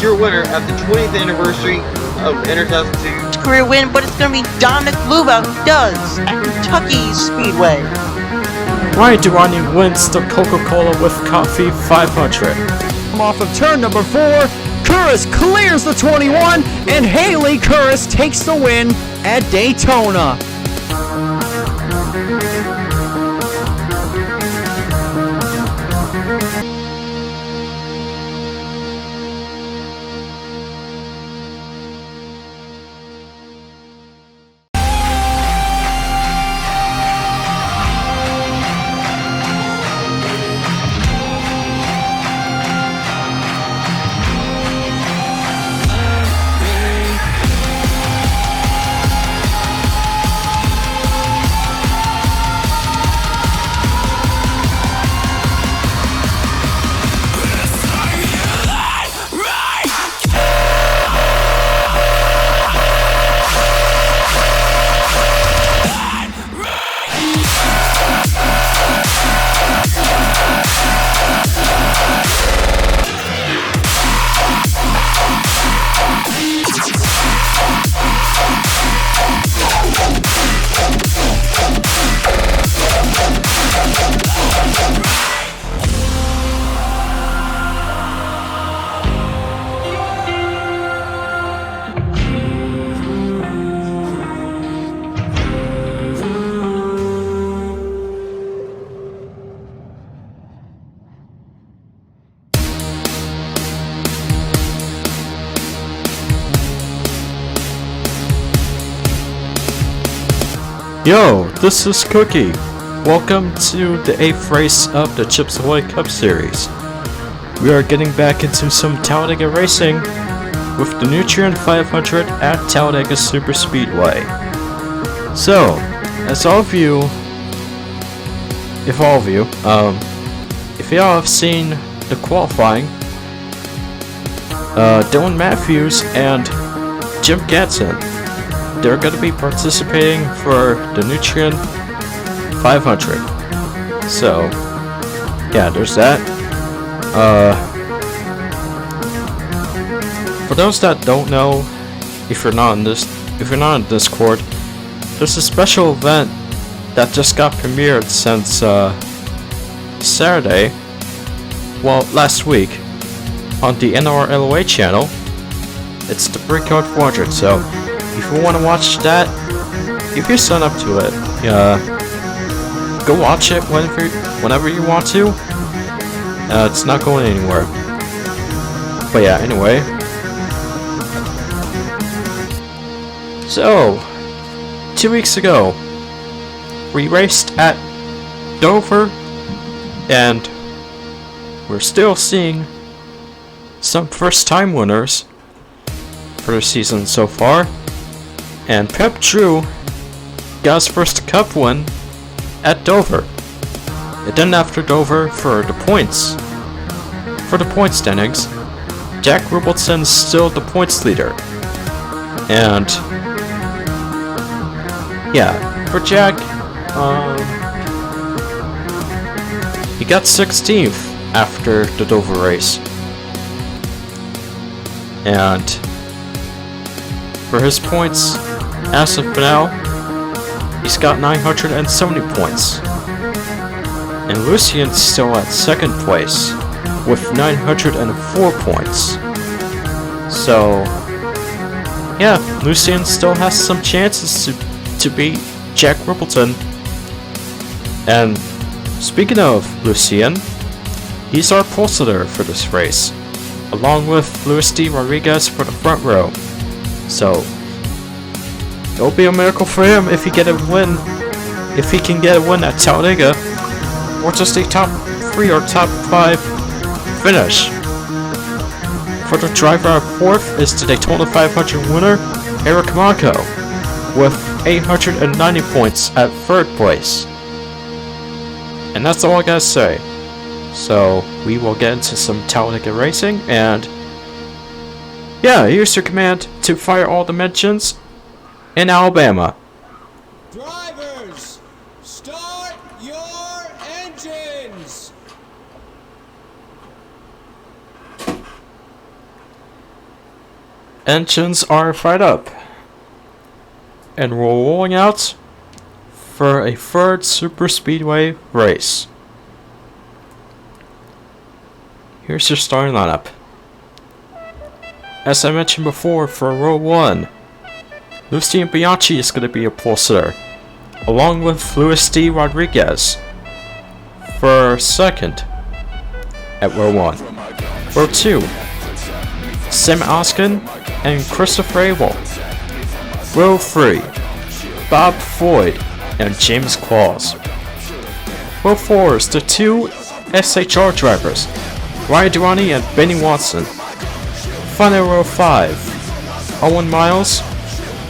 your winner at the 20th anniversary of NRLOA career win, but it's going to be Dominic Luba who does at Kentucky Speedway. Ryan Durrani wins the Coca-Cola with Coffee 500. Off of turn number 4, Curris clears the 21, and Haley Curris takes the win at Daytona. Yo, this is Cookie. Welcome to the 8th race of the Chips Ahoy Cup Series. We are getting back into some Talladega racing with the Nutrien 500 at Talladega Super Speedway. So, if y'all have seen the qualifying, Dylan Matthews and Jim Gatson, they're going to be participating for the Nutrien 500. So, yeah, there's that. For those that don't know, if you're not in Discord, there's a special event that just got premiered since Saturday, well, last week, on the NRLOA channel. It's the Brickyard 400. So if you want to watch that, if you sign up to it, go watch it whenever you want to. It's not going anywhere. But yeah, anyway. So, 2 weeks ago, we raced at Dover, and we're still seeing some first-time winners for the season so far. And Pep Drew got his first cup win at Dover. And then after Dover, for the points standings, Jack Robertson's still the points leader. And yeah, for Jack, he got 16th after the Dover race. And for his points, as of now, he's got 970 points. And Lucien's still at second place with 904 points. So, yeah, Lucien still has some chances to beat Jack Rippleton. And speaking of Lucien, he's our pole sitter for this race, along with Luis D. Rodriguez for the front row. So, it'll be a miracle for him if he can get a win at Talladega, or just a top 3 or top 5 finish. For the driver at 4th is the Daytona 500 winner, Eric Marco, with 890 points at 3rd place. And that's all I gotta say. So, we will get into some Talladega racing, and yeah, here's your command to fire all the mentions in Alabama. Drivers, start your engines! Engines are fired up. And we're rolling out for a third super speedway race. Here's your starting lineup. As I mentioned before, for row 1, Lucien Bianchi is going to be a pole sitter, along with Luis D. Rodriguez for second at row 1. Row 2, Sam Oskin and Christopher Abel. Row 3, Bob Floyd and James Claus. Row 4 is the 2 SHR drivers, Ryan Durrani and Benny Watson. Final row 5, Owen Miles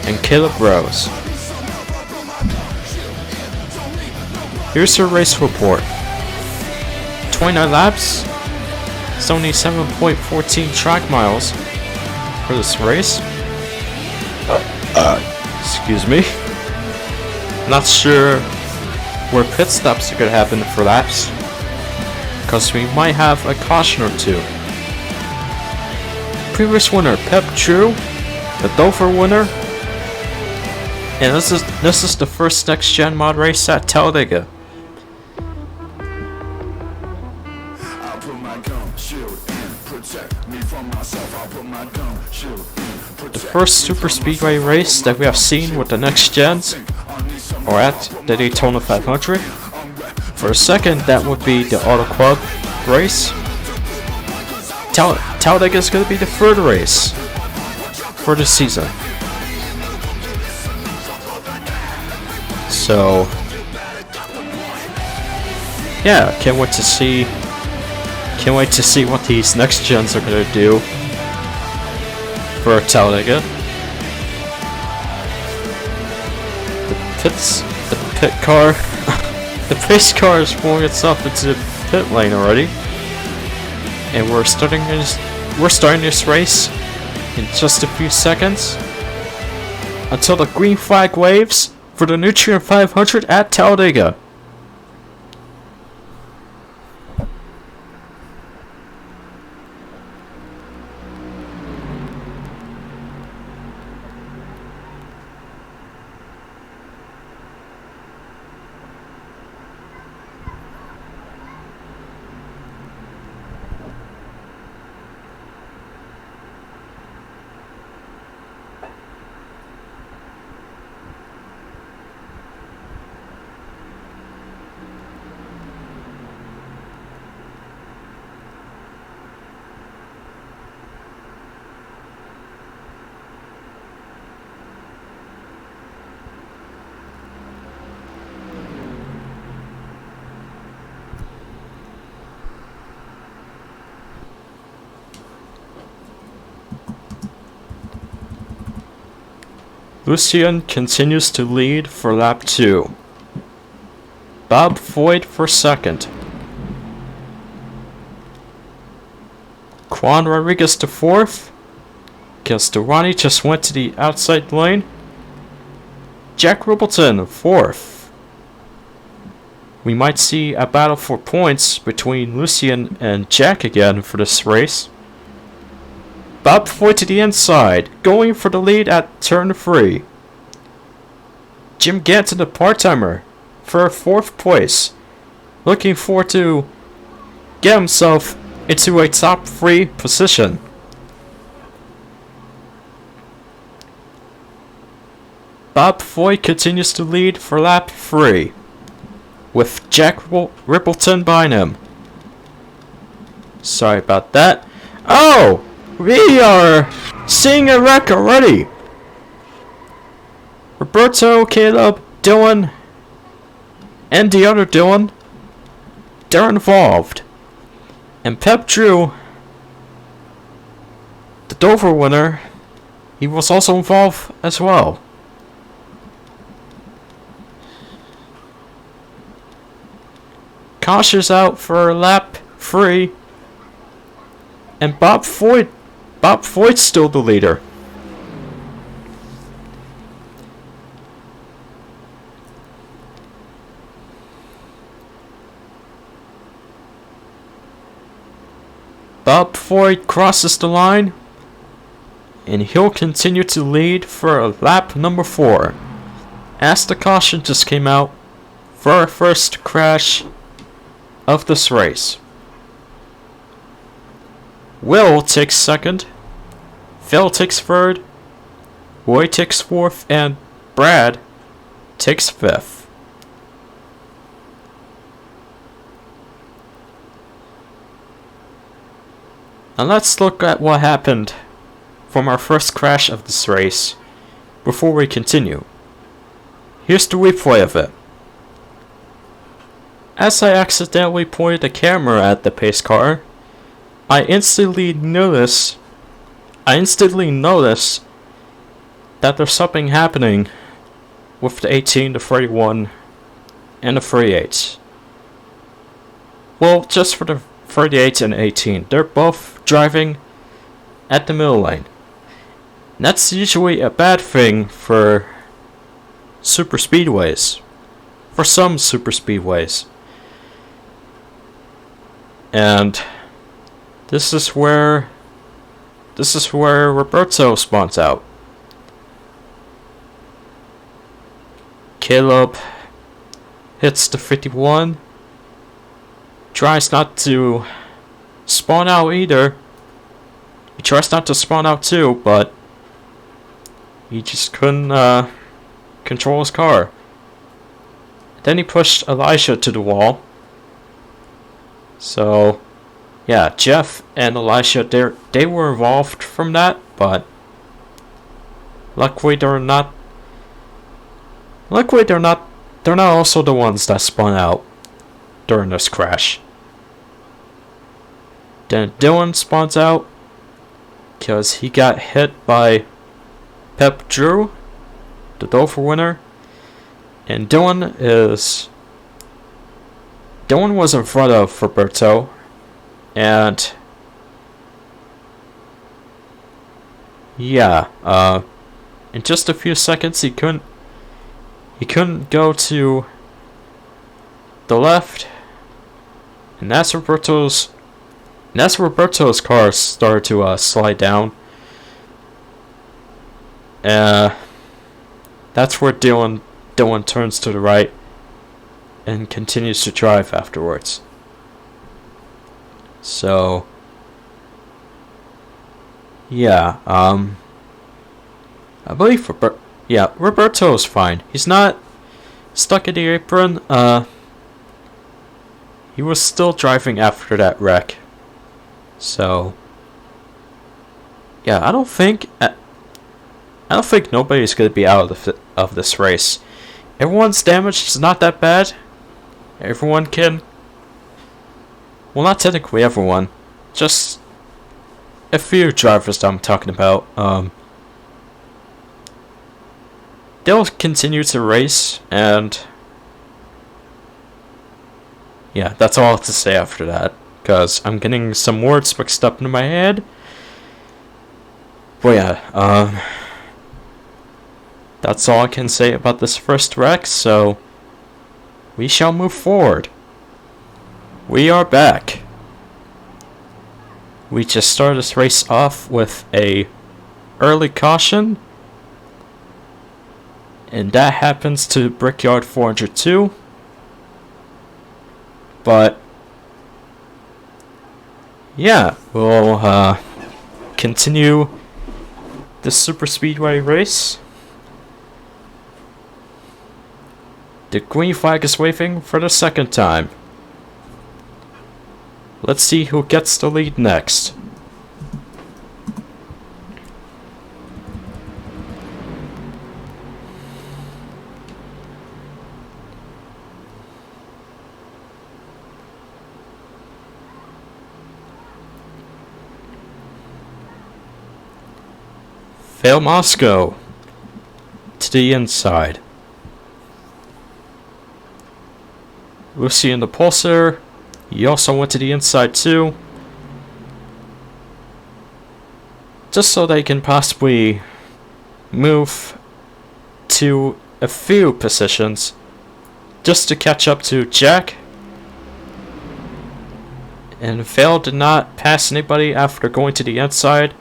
and Caleb Rose. Here's your race report. 29 laps, 77.14 track miles for this race. Excuse me. Not sure where pit stops are gonna happen for laps, because we might have a caution or two. Previous winner Pep Drew, the Dover winner, and this is the first next gen mod race at Talladega. The first super speedway race that we have seen with the next gens, or at the Daytona 500. For a second, that would be the Auto Club race. Talladega is going to be the third race for the season. So, yeah, can't wait to see what these next gens are going to do for Talladega. The pit car, the pace car is pulling itself into the pit lane already, and we're starting this race in just a few seconds until the green flag waves for the Nutrien 500 at Talladega. Lucien continues to lead for lap 2. Bob Foyt for second. Juan Rodriguez to fourth. Castorani just went to the outside lane. Jack Rippleton fourth. We might see a battle for points between Lucien and Jack again for this race. Bob Foyt to the inside, going for the lead at turn 3. Jim Ganton, the part-timer, for 4th place. Looking forward to get himself into a top 3 position. Bob Foyt continues to lead for lap 3, with Jack Rippleton behind him. Sorry about that. Oh! We are seeing a wreck already. Roberto, Caleb, Dylan, and the other Dylan, they're involved. And Pep Drew, the Dover winner, he was also involved as well. Cautious out for lap 3. And Bob Foyt's still the leader. Bob Foyt crosses the line. and he'll continue to lead for lap number 4, as the caution just came out for our first crash of this race. Will takes second, Phil takes third, Roy takes fourth, and Brad takes fifth. Now let's look at what happened from our first crash of this race before we continue. Here's the replay of it. As I accidentally pointed the camera at the pace car, I instantly notice that there's something happening with the 18, the 31, and the 38. Well, just for the 38 and 18, they're both driving at the middle lane. And that's usually a bad thing for super speedways, for some super speedways. And this is where Roberto spawns out. Caleb hits the 51. Tries not to spawn out either. He tries not to spawn out too, but he just couldn't control his car. Then he pushed Elijah to the wall. So yeah, Jeff and Elijah, they were involved from that, but luckily they're not also the ones that spun out during this crash. Then Dylan spawns out because he got hit by Pep Drew, the Dover winner, and Dylan was in front of Roberto. And yeah, in just a few seconds he couldn't go to the left, and that's Roberto's car started to slide down. That's where Dylan turns to the right and continues to drive afterwards. So yeah, I believe Roberto's fine. He's not stuck in the apron. He was still driving after that wreck. So yeah, I don't think nobody's gonna be out of this race. Everyone's damage is not that bad. Everyone can. Well, not technically everyone, just a few drivers that I'm talking about. They'll continue to race, and yeah, that's all I have to say after that, because I'm getting some words mixed up in my head. But yeah, that's all I can say about this first wreck, so we shall move forward. We are back. We just started this race off with a early caution, and that happens to Brickyard 402. But yeah, we'll continue the super speedway race. The green flag is waving for the second time. Let's see who gets the lead next. Fail Moscow to the inside. Lucy in the Pulsar. He also went to the inside too. Just so they can possibly move to a few positions. Just to catch up to Jack. And Fail did not pass anybody after going to the inside.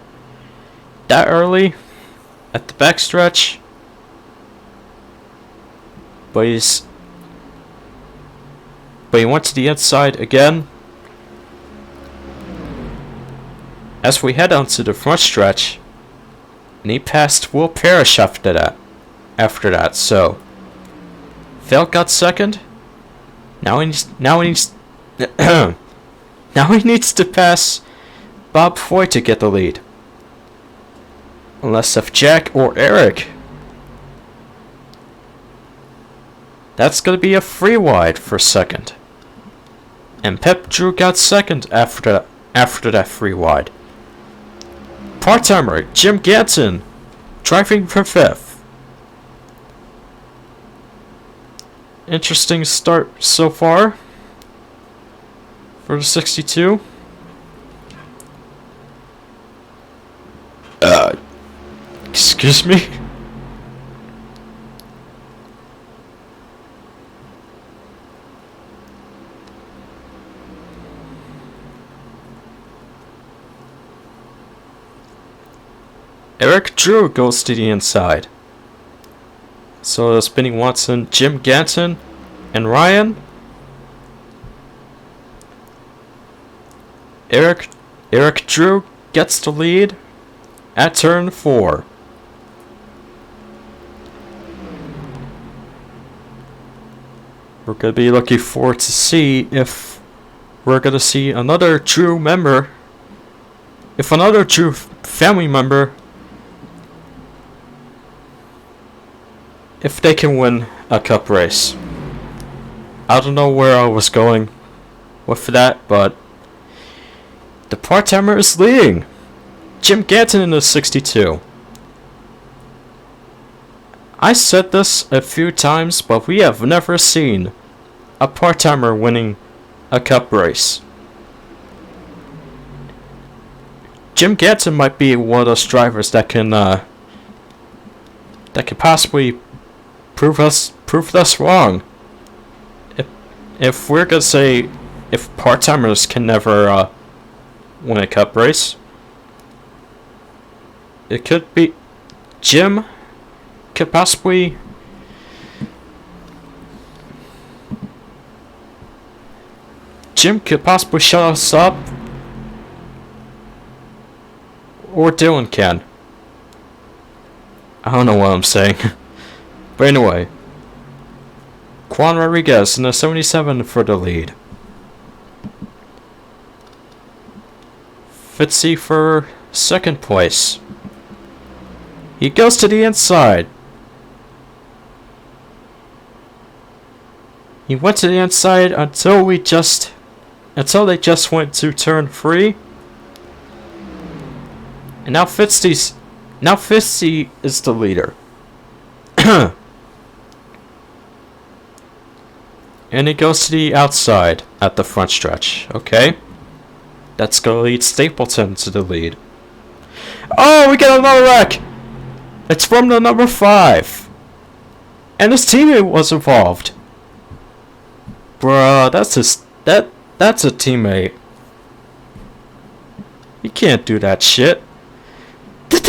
that early at the backstretch. But he went to the inside again. As we head onto the front stretch, and he passed Will Parrish after that. So Phil got second. Now he needs to pass Bob Foy to get the lead. Unless if Jack or Eric. That's gonna be a free wide for second. And Pep Drew got second after that free wide. Part-timer Jim Ganton driving for fifth. Interesting start so far for the 62. Excuse me? Eric Drew goes to the inside. So the spinning Watson, Jim Ganton, and Ryan. Eric Drew gets the lead at turn 4. We're gonna be looking forward to see if we're gonna see another Drew member, if another Drew family member, if they can win a cup race. I don't know where I was going with that, but the part-timer is leading. Jim Ganton in the 62. I said this a few times, but we have never seen a part-timer winning a cup race. Jim Ganton might be one of those drivers that can possibly prove us wrong. If we're gonna say if part-timers can never win a cup race, it could be Jim could possibly shut us up, or Dylan can. I don't know what I'm saying. But anyway, Juan Rodriguez in the 77 for the lead. Fitzy for second place. He goes to the inside. He went to the inside until they just went to turn 3. And now Fitzy is the leader. And he goes to the outside at the front stretch. Okay. That's gonna lead Stapleton to the lead. Oh, we get another wreck! It's from the number 5. And his teammate was involved. Bruh, that's a teammate. You can't do that shit. Did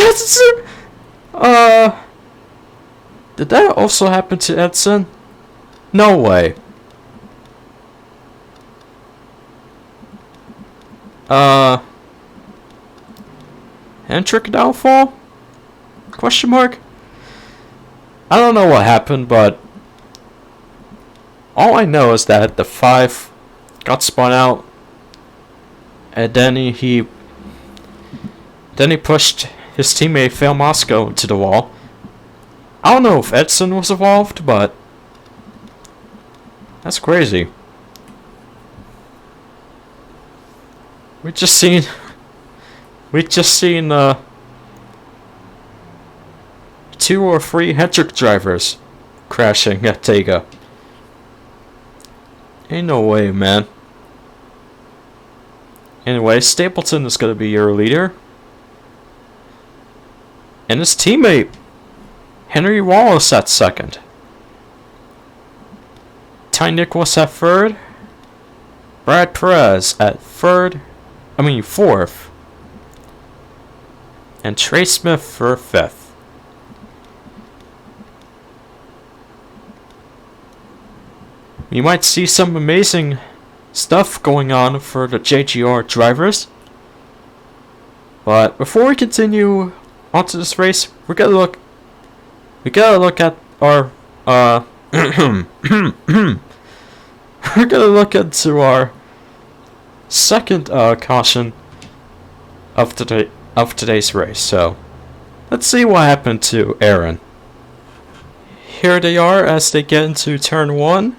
that also happen to Edson? No way. Hendrick downfall? Question mark? I don't know what happened, but all I know is that the 5 got spun out, and then he pushed his teammate Phil Moscow into the wall. I don't know if Edson was involved, but that's crazy. We just seen 2 or 3 Hendrick drivers crashing at Tega. Ain't no way, man. Anyway, Stapleton is gonna be your leader. And his teammate, Henry Wallace, at second. Ty Nicholas at third. Brad Perez at fourth. and Trey Smith for 5th. You might see some amazing stuff going on for the JGR drivers. But before we continue onto this race, we gotta look at our we're gonna look into our second caution of today's race. So let's see what happened to Aaron. Here they are as they get into turn 1.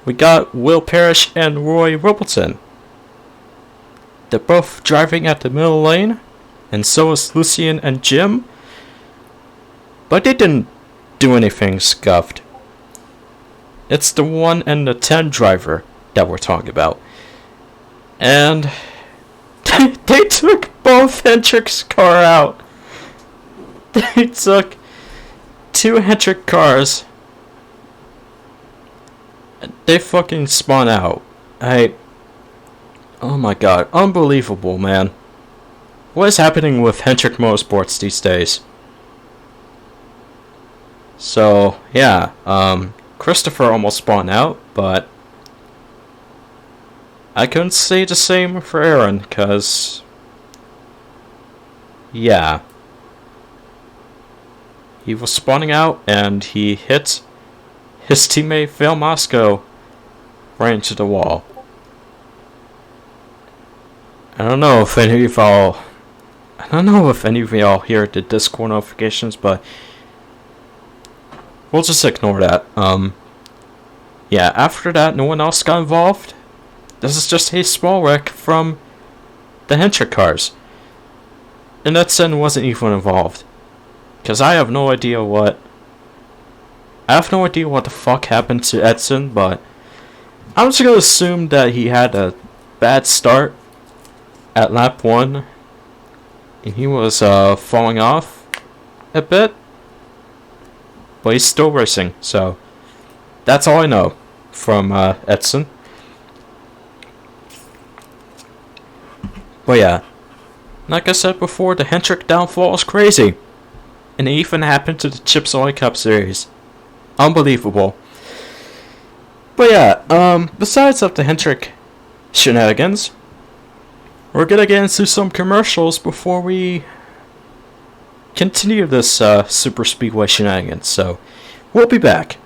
We got Will Parrish and Roy Rippleton. They're both driving at the middle lane, and so is Lucien and Jim. But they didn't do anything scuffed. It's the 1 and the 10 driver that we're talking about. And they took both Hendrick's car out. They took 2 Hendrick cars. They fucking spun out. Oh my god, unbelievable, man. What is happening with Hendrick Motorsports these days? So, yeah, Christopher almost spun out, but I couldn't say the same for Aaron, cause yeah, he was spawning out and he hit his teammate Phil Moscow right into the wall. I don't know if any of y'all here did Discord notifications, but we'll just ignore that. Yeah, after that, no one else got involved. This is just a small wreck from the Hendrick cars. And Edson wasn't even involved. Because I have no idea what the fuck happened to Edson, but I'm just gonna assume that he had a bad start at lap 1. And he was falling off a bit. But he's still racing, so that's all I know from Edson. But yeah, like I said before, the Hendrick downfall is crazy. And it even happened to the Chips Ahoy Cup Series. Unbelievable. But yeah, besides of the Hendrick shenanigans, we're gonna get into some commercials before we continue this super speedway shenanigans. So we'll be back.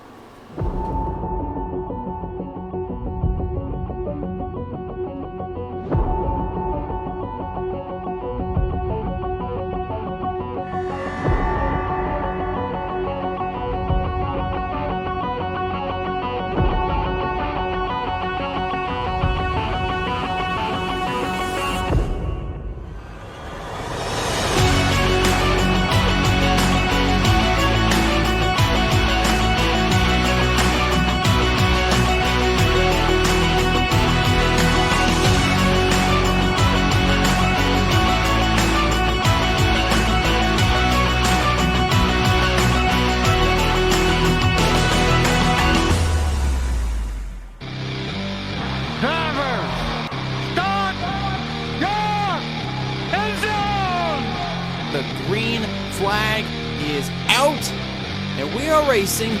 The green flag is out, and we are racing.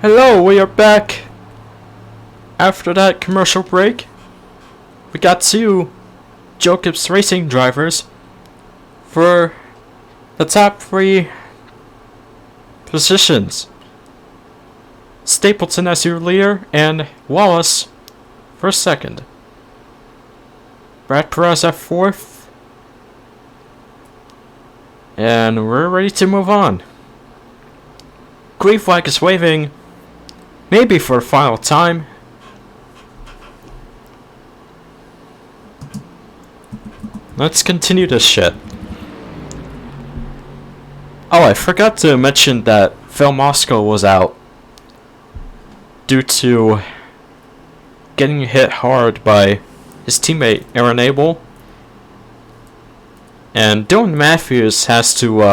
Hello, we are back. After that commercial break, we got 2 Joe Gibbs Racing drivers for the top 3 positions. Stapleton as your leader and Wallace for second. Brad Perez at 4th. And we're ready to move on. Green flag is waving, maybe for the final time. Let's continue this shit. Oh, I forgot to mention that Phil Moscow was out due to getting hit hard by his teammate Aaron Abel. And Dylan Matthews has to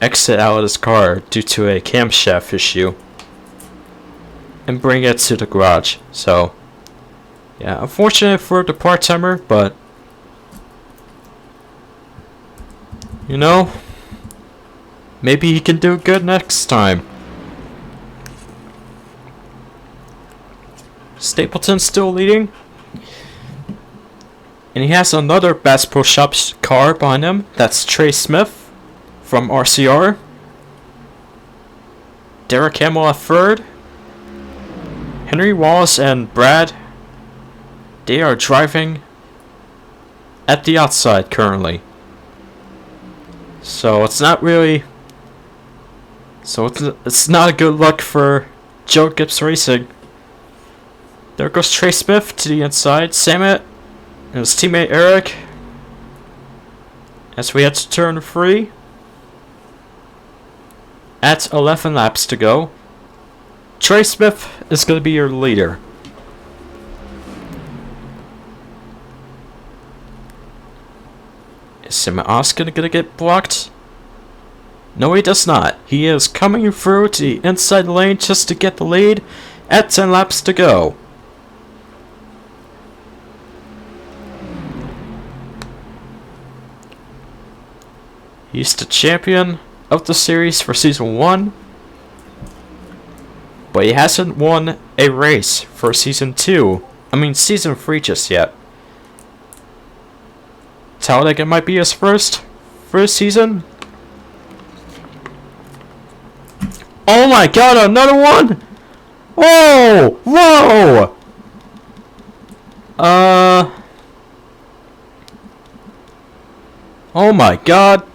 exit out of his car due to a camshaft issue and bring it to the garage. So yeah, unfortunate for the part-timer, but you know, maybe he can do good next time. Stapleton's still leading, and he has another Bass Pro Shops car behind him. That's Trey Smith from RCR. Derek Hamill at 3rd. Henry Wallace and Brad, they are driving at the outside currently. So it's not really... So it's not a good look for Joe Gibbs Racing. There goes Trey Smith to the inside. Samet and his teammate Eric as we head to turn 3 at 11 laps to go. Trey Smith is going to be your leader. Is Samet Oskin going to get blocked? No, he does not. He is coming through to the inside lane just to get the lead at 10 laps to go. He's the champion of the series for Season 1, but he hasn't won a race for Season 3 just yet. Talladega might be his first season. Oh my god, another one! Oh! Whoa! Oh my god.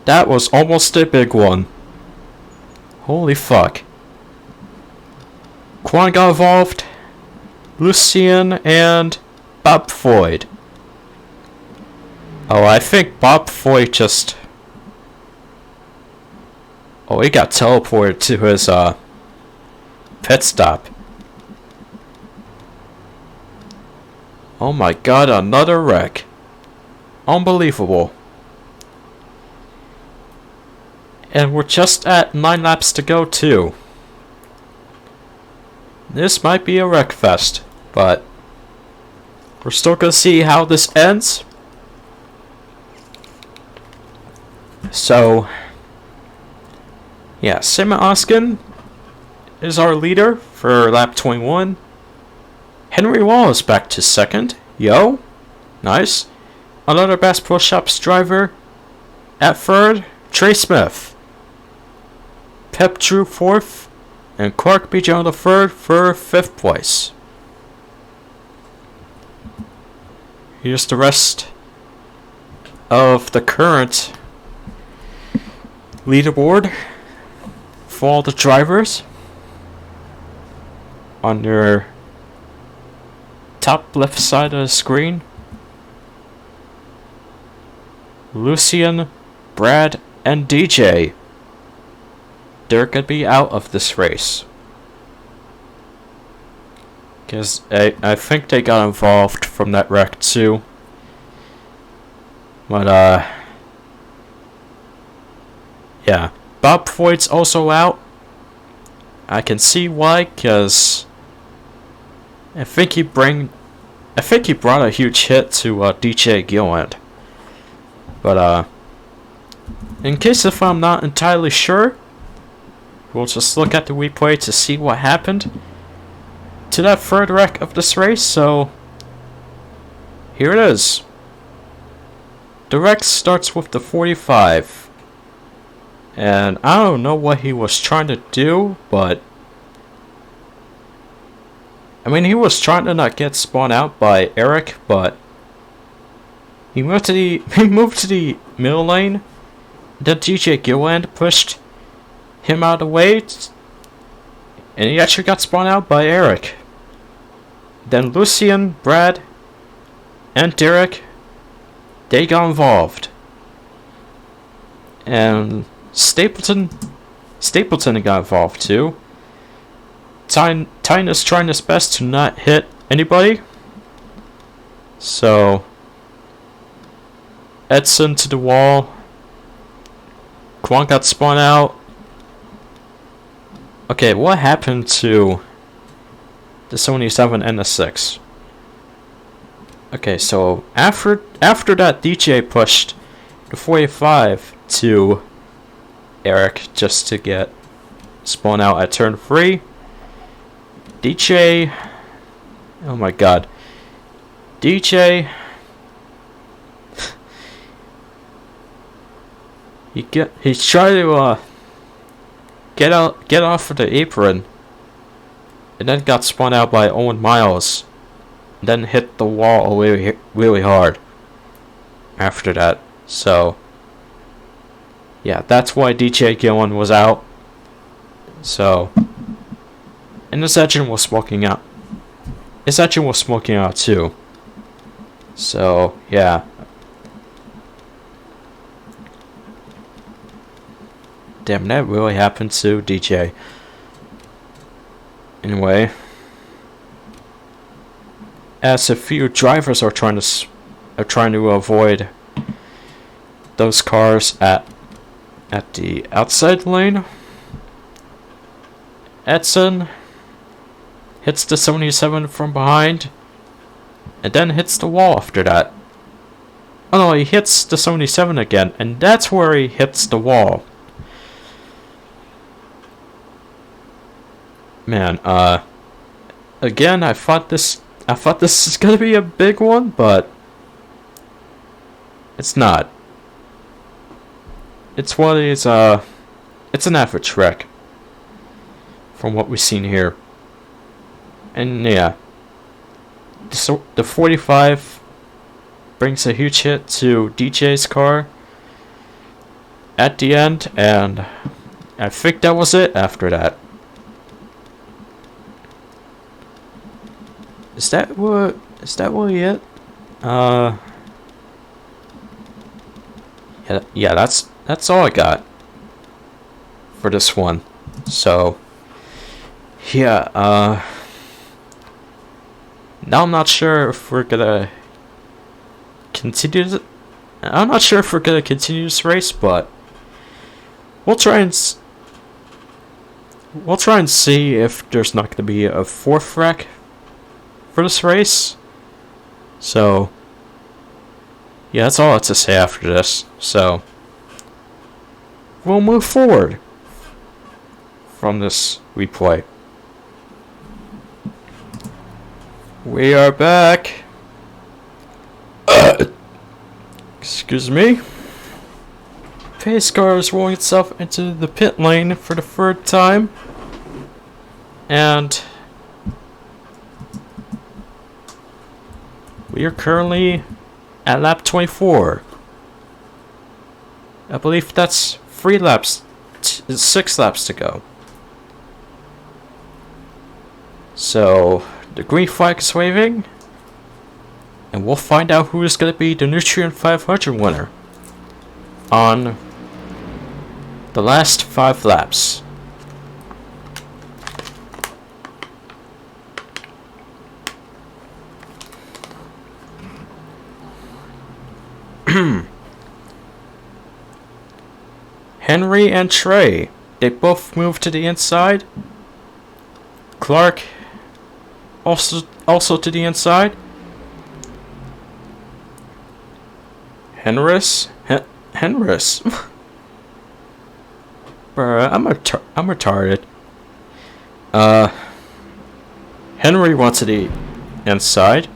That was almost a big one. Holy fuck. Quan got involved. Lucien and Bob Floyd. Oh, I think Bob Floyd just... Oh, he got teleported to his pit stop. Oh my god, another wreck. Unbelievable. And we're just at 9 laps to go too. This might be a wreck fest, but we're still gonna see how this ends. So, yeah, Samet Oskin is our leader for lap 21. Henry Wallace back to second. Yo, nice. Another Bass Pro Shops driver at 3rd. Trey Smith. Pep Drew 4th, and Clark B. John the 3rd for 5th place. Here's the rest of the current leaderboard for all the drivers. On your top left side of the screen, Lucien, Brad, and DJ. They're gonna be out of this race. Because I think they got involved from that wreck too. But yeah. Bob Floyd's also out. I can see why, because I think he brought a huge hit to DJ Gilland. But in case if I'm not entirely sure, we'll just look at the replay to see what happened to that third wreck of this race. So here it is. The wreck starts with the 45. And I don't know what he was trying to do, but I mean, he was trying to not get spun out by Eric, but he moved to the middle lane. Then DJ Gilland pushed him out of the way, and he actually got spun out by Eric. Then Lucien, Brad, and Derek, they got involved. And Stapleton got involved too. Tyne is trying his best to not hit anybody. So Edson to the wall. Quan got spun out. Okay, what happened to the Sony 7 and the 6? Okay, so after that, DJ pushed the 45 to Eric just to get spun out at turn 3. DJ, oh my god, DJ, he's trying to get off of the apron, and then got spun out by Owen Miles, and then hit the wall really hard after that. So yeah, that's why DJ Gillen was out. So, and this engine was smoking out. His engine was smoking out too. So yeah. Damn, that really happened to DJ. Anyway, as a few drivers are trying to avoid those cars at the outside lane, Edson hits the 77 from behind, and then hits the wall after that. Oh no, he hits the 77 again, and that's where he hits the wall. Man, again, I thought this is gonna be a big one, but it's not. It's one of these, it's an average wreck from what we've seen here. And yeah, the 45 brings a huge hit to DJ's car at the end, and I think that was it after that. Is that really it? Yeah, that's all I got for this one. So yeah, now I'm not sure if we're gonna continue this race, but we'll try and see if there's not gonna be a fourth wreck for this race. So yeah, that's all I have to say after this. So we'll move forward from this replay. We are back. Excuse me. Pace car is rolling itself into the pit lane for the third time. And we are currently at lap 24. I believe that's 6 laps to go. So the green flag is waving, and we'll find out who is going to be the Nutrien 500 winner on the last 5 laps. Henry and Trey, they both moved to the inside. Clark also to the inside. Henris? Henris? Bruh, I'm retarded. Henry wants to eat inside.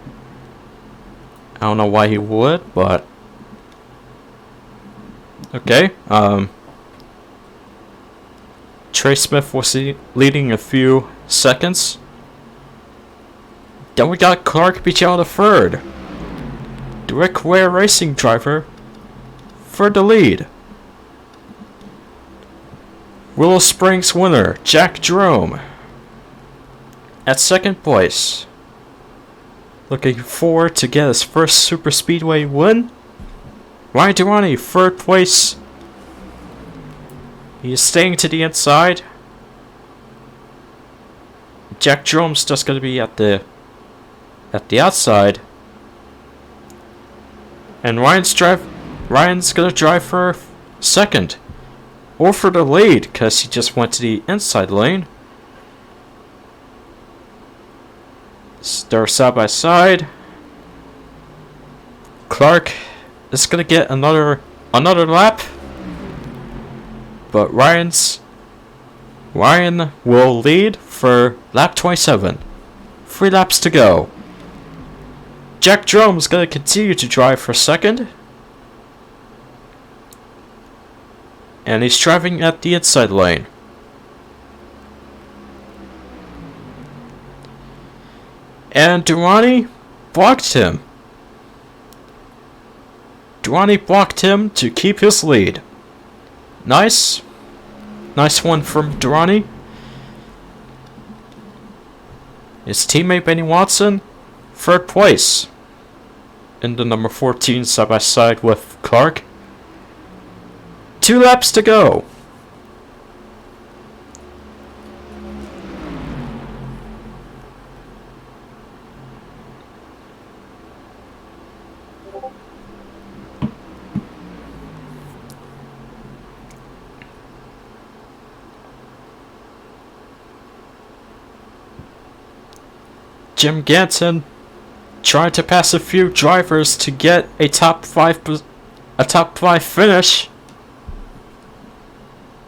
I don't know why he would, but okay. Trey Smith was leading a few seconds. Then we got Clark beat out of third. Direct Ware Racing driver for the lead. Willow Springs winner Jack Jerome at second place. Looking forward to get his first super speedway win. Ryan Durrani, third place. He is staying to the inside. Jack Jerome's just gonna be at the outside. And Ryan's gonna drive for second. Or for the lead, because he just went to the inside lane. They're side by side. Clark is gonna get another lap. But Ryan will lead for lap 27. 3 laps to go. Jack Jerome's gonna continue to drive for second. And he's driving at the inside lane. And Durrani blocked him. Durrani blocked him to keep his lead. Nice. Nice one from Durrani. His teammate Benny Watson, third place. In the number 14 side by side with Clark. 2 laps to go. Jim Ganson tried to pass a few drivers to get a top 5 finish.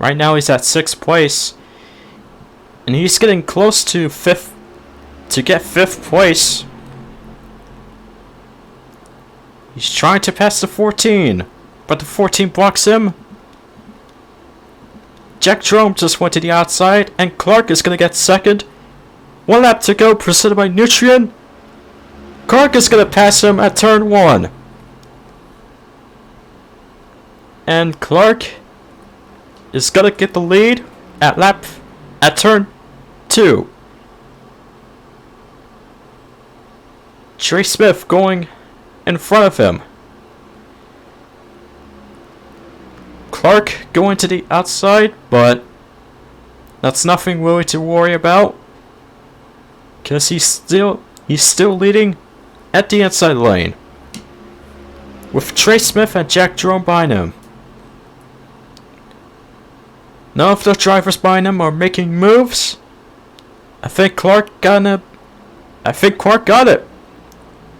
Right now he's at 6th place. And he's getting close to 5th to get 5th place. He's trying to pass the 14, but the 14 blocks him. Jack Jerome just went to the outside, and Clark is gonna get second. 1 lap to go, presented by Nutrien. Clark is gonna pass him at turn 1. And Clark is gonna get the lead at turn 2. Trey Smith going in front of him. Clark going to the outside, but that's nothing really to worry about. Because he's still leading at the inside lane. With Trey Smith and Jack Jerome behind him. None of the drivers behind him are making moves. I think Clark got it.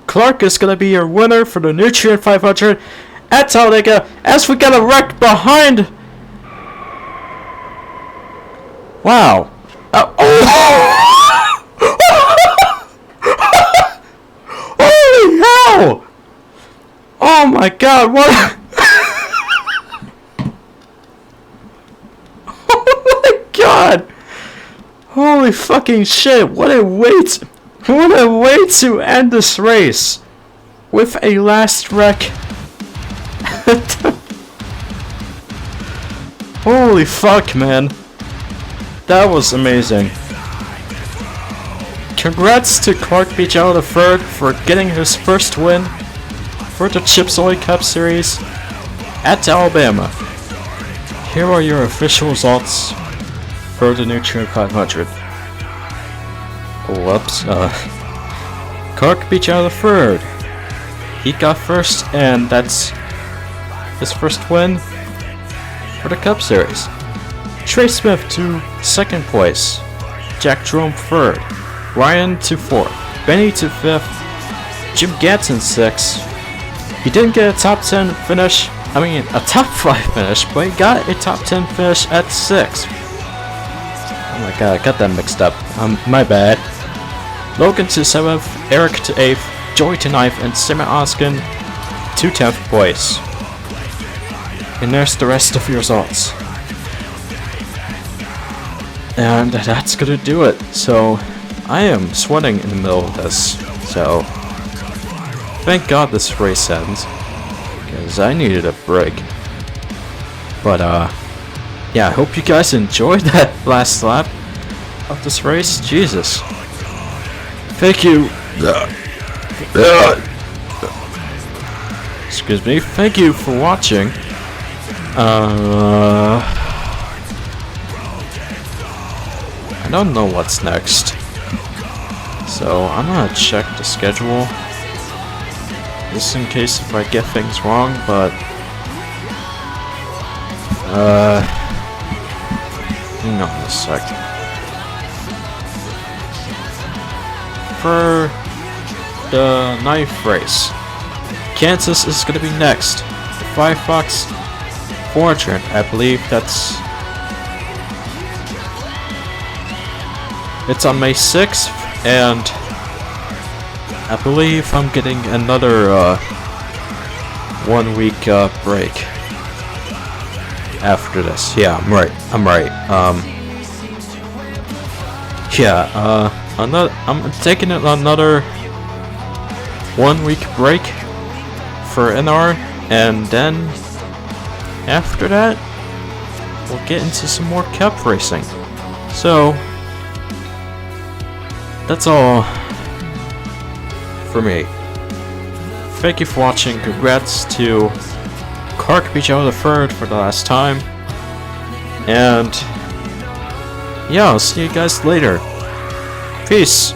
Clark is gonna be your winner for the Nutrien 500 at Talladega, as we got a wreck behind. Wow. Holy hell! Oh my god, what? Oh my god! Holy fucking shit, what a way to end this race with a last wreck. Holy fuck, man. That was amazing. Congrats to Clark Beach out of third for getting his first win for the Chips Ahoy Cup Series at Alabama. Here are your official results for the Nutrien 500. Whoops, Clark Beach out of third. He got first, and that's his first win for the Cup Series. Trey Smith to second place. Jack Jerome third. Ryan to 4th, Benny to 5th, Jim Ganson 6th, He didn't get a top 10 finish, I mean a top 5 finish, but he got a top 10 finish at 6th. Oh my god, I got that mixed up. My bad. Logan to 7th, Eric to 8th, Joey to 9th, and Simon Oskin to 10th place. And there's the rest of your results. And that's gonna do it. So, I am sweating in the middle of this. So, thank God this race ends. Because I needed a break. But, yeah, I hope you guys enjoyed that last lap of this race. Jesus. Thank you. Excuse me. Thank you for watching. I don't know what's next. So I'm gonna check the schedule. Just in case if I get things wrong, but hang on a sec. For the 9th race, Kansas is gonna be next. The Firefox 400, I believe it's on May 6th, and I believe I'm getting another 1 week break after this. Yeah, I'm right. I'm taking another 1 week break for NR, and then after that we'll get into some more cup racing. So that's all for me. Thank you for watching. Congrats to Cark Joe the Third for the last time. And yeah, I'll see you guys later. Peace.